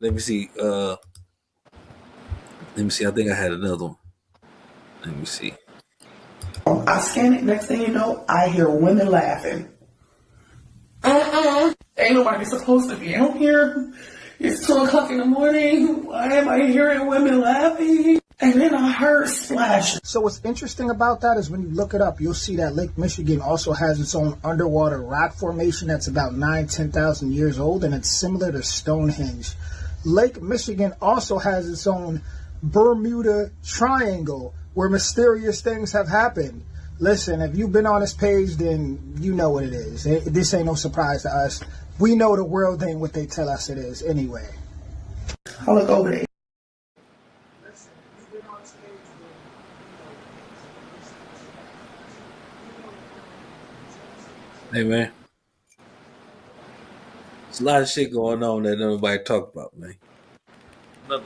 Let me see. Let me see. I think I had another one. Let me see. I scan it. Next thing you know, I hear women laughing. Ain't nobody supposed to be out here. It's 2 o'clock in the morning. Why am I hearing women laughing? And then I heard splashing. So what's interesting about that is when you look it up, you'll see that Lake Michigan also has its own underwater rock formation that's about 10,000 years old, and it's similar to Stonehenge. Lake Michigan also has its own Bermuda Triangle where mysterious things have happened. Listen, if you've been on this page, then you know what it is. This ain't no surprise to us. We know the world ain't what they tell us it is anyway. I look over there. Hey man, there's a lot of shit going on that nobody talk about, man. Let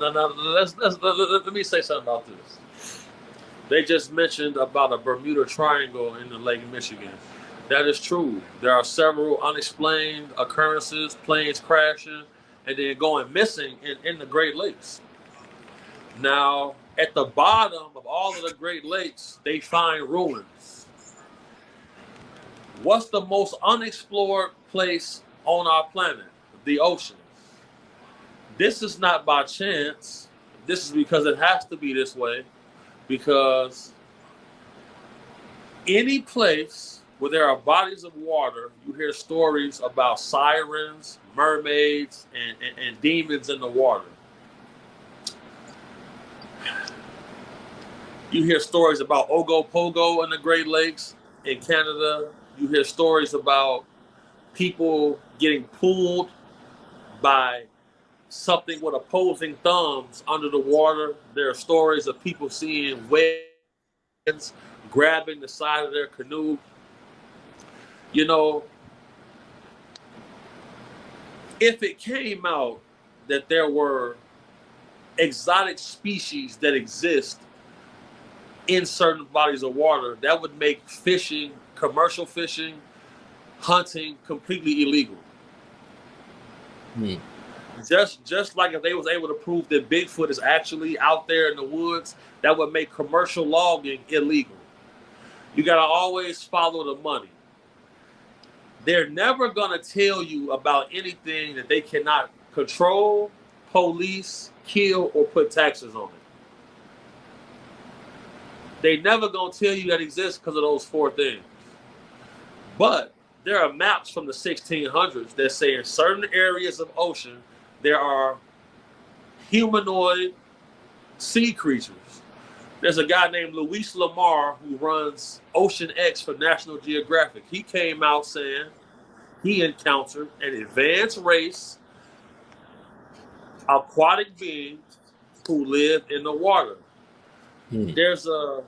me say something about this. They just mentioned about a Bermuda Triangle in the Lake Michigan. That is true. There are several unexplained occurrences, planes crashing, and then going missing in the Great Lakes. Now, at the bottom of all of the Great Lakes, they find ruins. What's the most unexplored place on our planet? The oceans. This is not by chance. This is because it has to be this way. Because any place where there are bodies of water, you hear stories about sirens, mermaids, and demons in the water. You hear stories about Ogopogo in the Great Lakes in Canada. You hear stories about people getting pulled by something with opposing thumbs under the water. There are stories of people seeing whales grabbing the side of their canoe. You know, if it came out that there were exotic species that exist in certain bodies of water, that would make fishing, commercial fishing, hunting completely illegal. Just like if they was able to prove that Bigfoot is actually out there in the woods, that would make commercial logging illegal. You got to always follow the money. They're never going to tell you about anything that they cannot control, police, kill, or put taxes on it. They never going to tell you that exists because of those four things. But there are maps from the 1600s that say in certain areas of ocean, there are humanoid sea creatures. There's a guy named Luis Lamar who runs Ocean X for National Geographic. He came out saying he encountered an advanced race of aquatic beings who live in the water. There's a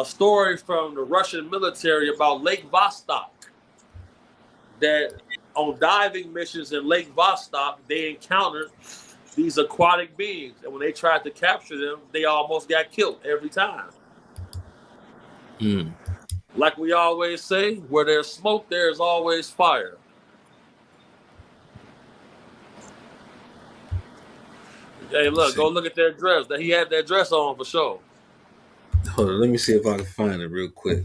story from the Russian military about Lake Vostok, that on diving missions in Lake Vostok, they encountered these aquatic beings. And when they tried to capture them, they almost got killed every time. Like we always say, where there's smoke, there's always fire. Hey, look, go look at their dress. He had that dress on for sure. Hold on, let me see if I can find it real quick.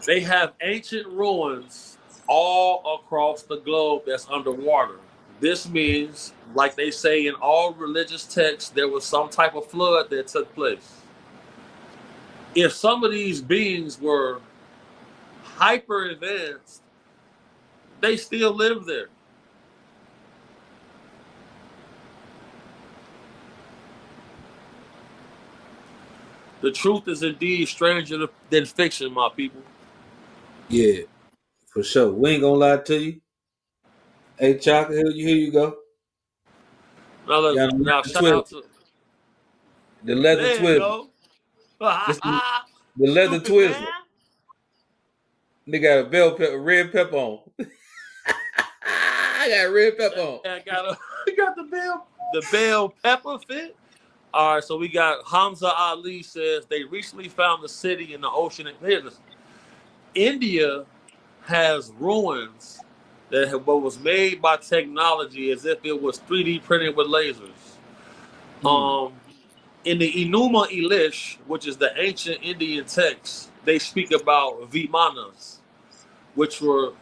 They have ancient ruins all across the globe that's underwater. This means, like they say in all religious texts, there was some type of flood that took place. If some of these beings were hyper advanced, they still live there. The truth is indeed stranger than fiction, my people. Yeah, for sure. We ain't gonna lie to you. Hey, Chocolate, here you go. Now shout out to the leather there Twizzler. The leather Stupid Twizzler. man. They got a bell pepper, red pepper on. I got red pepper on. I got the bell pepper fit. All right, so we got Hamza Ali says they recently found a city in the ocean. Here, listen. India has ruins what was made by technology as if it was 3D printed with lasers. In the Enuma Elish, which is the ancient Indian text, they speak about Vimanas, which were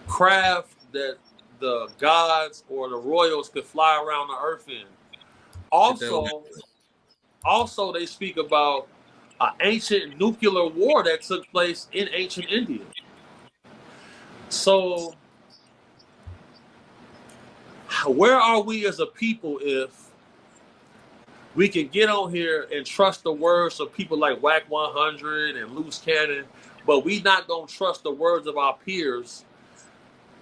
craft that the gods or the royals could fly around the earth in. Also, they speak about an ancient nuclear war that took place in ancient India. So, where are we as a people if we can get on here and trust the words of people like Whack 100 and Loose Cannon, but we not gonna trust the words of our peers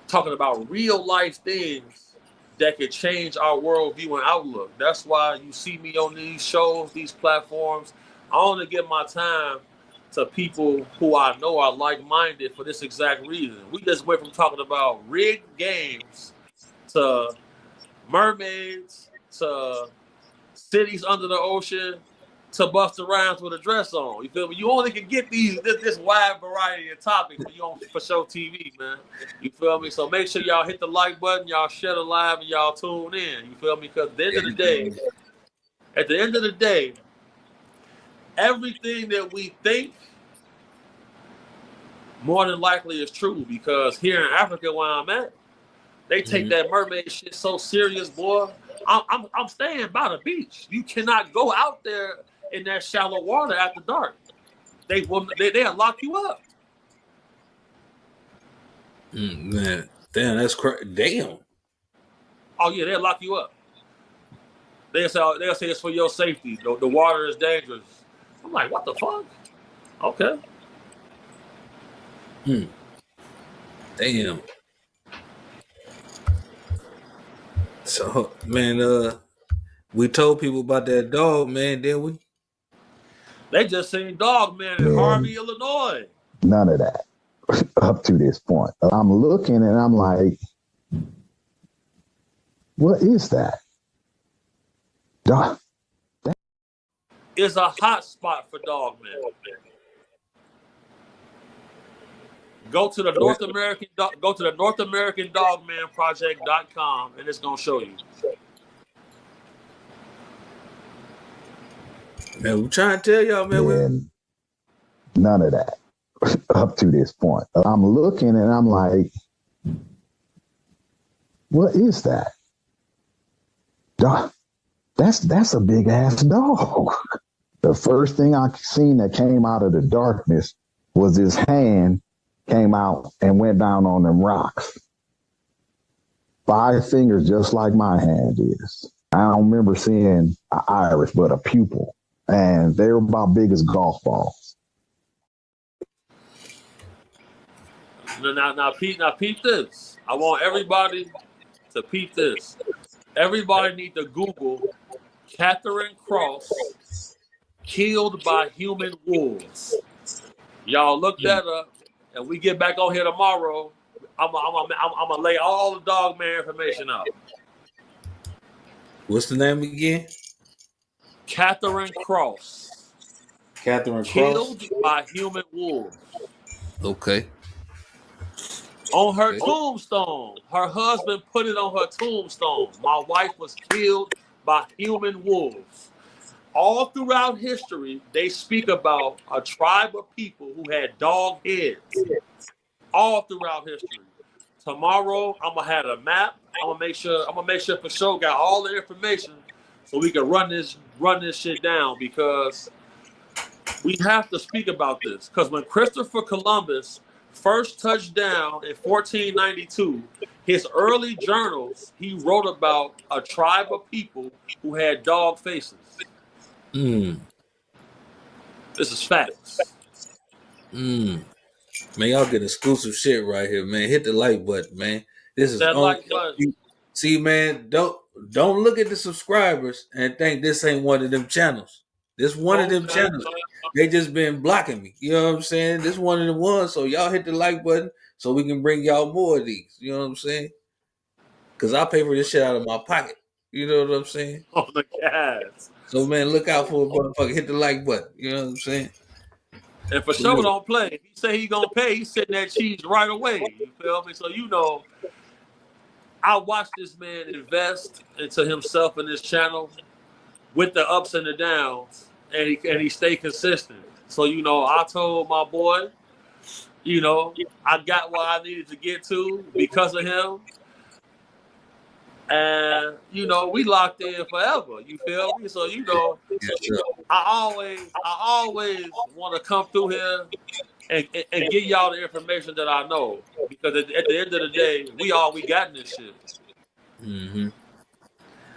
talking about real life things that could change our worldview and outlook? That's why you see me on these shows, these platforms. I only give my time to people who I know are like-minded for this exact reason. We just went from talking about rigged games to mermaids to cities under the ocean to Busta Rhymes with a dress on. You feel me? You only can get this wide variety of topics when you on For Show TV, man. You feel me? So make sure y'all hit the like button, y'all share the live, and y'all tune in. You feel me? Because at the end of the day, everything that we think more than likely is true. Because here in Africa, where I'm at, they take that mermaid shit so serious, boy. I'm staying by the beach. You cannot go out there in that shallow water after dark. They'll lock you up. Man, damn, that's crazy. Damn. Oh yeah, they'll lock you up. They'll say it's for your safety. The water is dangerous. I'm like, what the fuck? Okay. Damn. So, man, we told people about that dog, man, didn't we? They just seen Dogman in Harvey, Illinois. None of that up to this point. I'm looking and I'm like, what is that? Dog. It's a hot spot for Dogman. Go to the North American Dogman.com and it's gonna show you. Man, we're trying to tell y'all, man. None of that up to this point. I'm looking and I'm like, what is that? Dog. That's a big ass dog. The first thing I seen that came out of the darkness was his hand came out and went down on them rocks. 5 fingers, just like my hand is. I don't remember seeing an iris, but a pupil. And they were about big as golf balls. Now, peep this. I want everybody to peep this. Everybody need to Google Katherine Cross killed by human wolves. Y'all look that up, and we get back on here tomorrow. I'm gonna lay all the Dogman information out. What's the name again? Katherine Cross. Katherine Cross. Killed by human wolves. Okay. On her tombstone, her husband put it on her tombstone. My wife was killed by human wolves. All throughout history, they speak about a tribe of people who had dog heads. All throughout history. Tomorrow, I'm gonna have a map. I'm gonna make sure For Show got all the information so we can run this shit down, because we have to speak about this. Because when Christopher Columbus first touched down in 1492, his early journals, he wrote about a tribe of people who had dog faces. This is facts. Man, y'all get exclusive shit right here, man. Hit the like button, man. This is that like button. See, man, don't look at the subscribers and think this ain't one of them channels. This one of them channels. They just been blocking me. You know what I'm saying? This one of the ones. So y'all hit the like button so we can bring y'all more of these. You know what I'm saying? Because I pay for this shit out of my pocket. You know what I'm saying? Oh, the gas. So, man, look out for a motherfucker. Hit the like button. You know what I'm saying? And for sure don't play. He say he gonna pay. He's sitting that cheese right away. You feel me? So I watched this man invest into himself and his channel with the ups and the downs, and he stayed consistent. So I told my boy, I got what I needed to get to because of him. And we locked in forever. You feel me? So I always want to come through here and give y'all the information that I know, because at the end of the day, we got in this shit. Mm-hmm.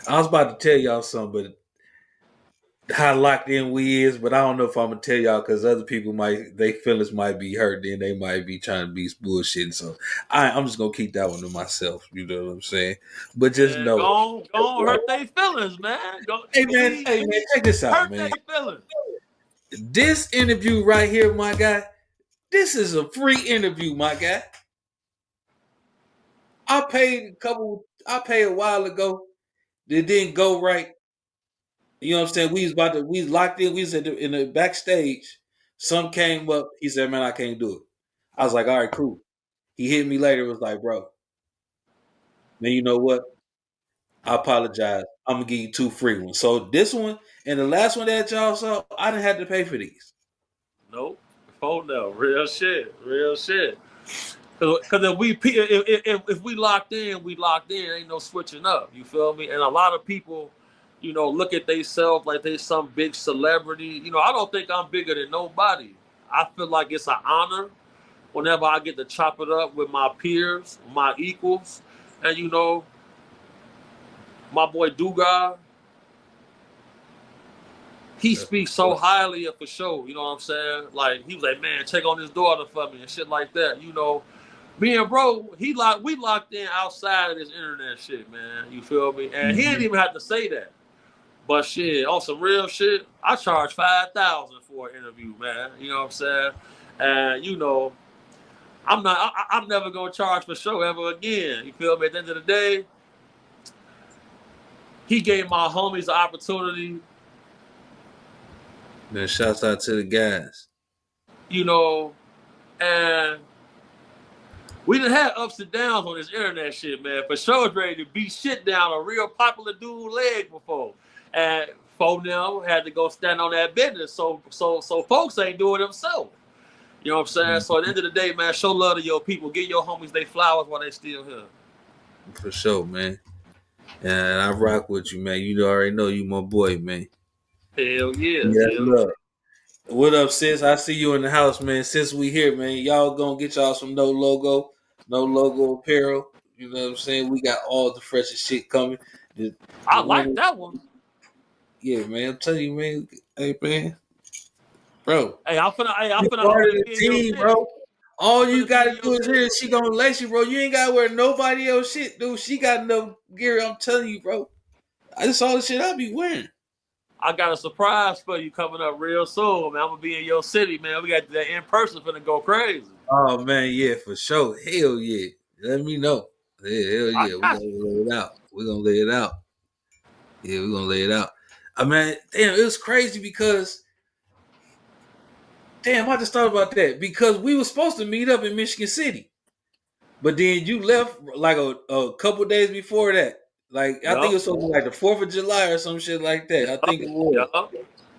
I was about to tell y'all something, but how locked in we is, but I don't know if I'm gonna tell y'all because other people they feelings might be hurt, then they might be trying to be bullshitting. So I'm just gonna keep that one to myself. You know what I'm saying? But just know, go hurt their feelings, man. Hey man, check this out, hurt man. their feelings. This interview right here, my guy. This is a free interview, my guy. I paid a while ago. It didn't go right. You know what I'm saying? We was locked in. We was in the backstage. Some came up. He said, "Man, I can't do it." I was like, "All right, cool." He hit me later. Was like, "Bro, man, you know what? I apologize. I'm gonna give you 2 free ones." So this one and the last one that y'all saw, I didn't have to pay for these. Nope. Oh no, real shit. Because if we locked in, we locked in. Ain't no switching up. You feel me? And a lot of people, look at themselves like they some big celebrity. I don't think I'm bigger than nobody. I feel like it's an honor whenever I get to chop it up with my peers, my equals, and my boy Duga. He speaks so highly of for sure. You know what I'm saying? Like he was like, "Man, check on his daughter for me," and shit like that. Me and bro, we locked in outside of this internet shit, man. You feel me? And he didn't even have to say that. But shit, on some real shit, I charge $5,000 for an interview, man. You know what I'm saying? And I'm never gonna charge for show ever again. You feel me? At the end of the day, he gave my homies the opportunity. Man, shouts out to the guys. And we done had ups and downs on this internet shit, man. For sure, was ready to beat shit down a real popular dude leg before, and now had to go stand on that business. So folks ain't doing themselves. You know what I'm saying? Mm-hmm. So at the end of the day, man, show love to your people. Give your homies they flowers while they still here. For sure, man. And I rock with you, man. You already know you my boy, man. Hell yeah. Love. What up, sis? I see you in the house, man. Since we here, man, y'all gonna get y'all some no logo apparel. You know what I'm saying? We got all the freshest shit coming. I like that one. Yeah, man. I'm telling you, man. Hey, man. Bro. Hey, I'm finna part of the team, bro. All you gotta do is here. She gonna lace you, bro. You ain't gotta wear nobody else shit, dude. She got enough gear. I'm telling you, bro. That's all the shit I be wearing. I got a surprise for you coming up real soon, man. I'm gonna be in your city, man. We got that in person finna go crazy. Oh man, yeah, for sure. Hell yeah. Let me know. Yeah, hell yeah. We're gonna lay it out. We're gonna lay it out. Yeah, we're gonna lay it out. I mean, damn, it was crazy because I just thought about that. Because we were supposed to meet up in Michigan City. But then you left like a couple days before that. Like I think it was something like the 4th of July or some shit like that. I think it was.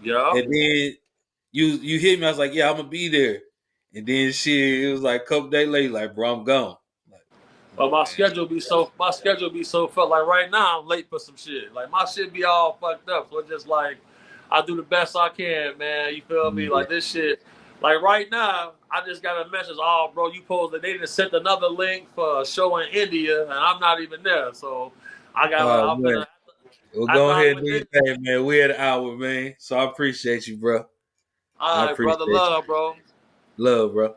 Yeah. And then you hit me. I was like, yeah, I'm gonna be there. And then shit, it was like a couple days later, like, bro, I'm gone. Like, but my schedule be so fucked. Like right now, I'm late for some shit. Like my shit be all fucked up. So it's just like I do the best I can, man. You feel me? Like this shit. Like right now, I just got a message. Oh, bro, you posted. They didn't sent another link for a show in India, and I'm not even there. So I got. Well, go ahead and do your thing, man. We at an hour, man. So I appreciate you, bro. All right, brother. Love, bro. Love, bro.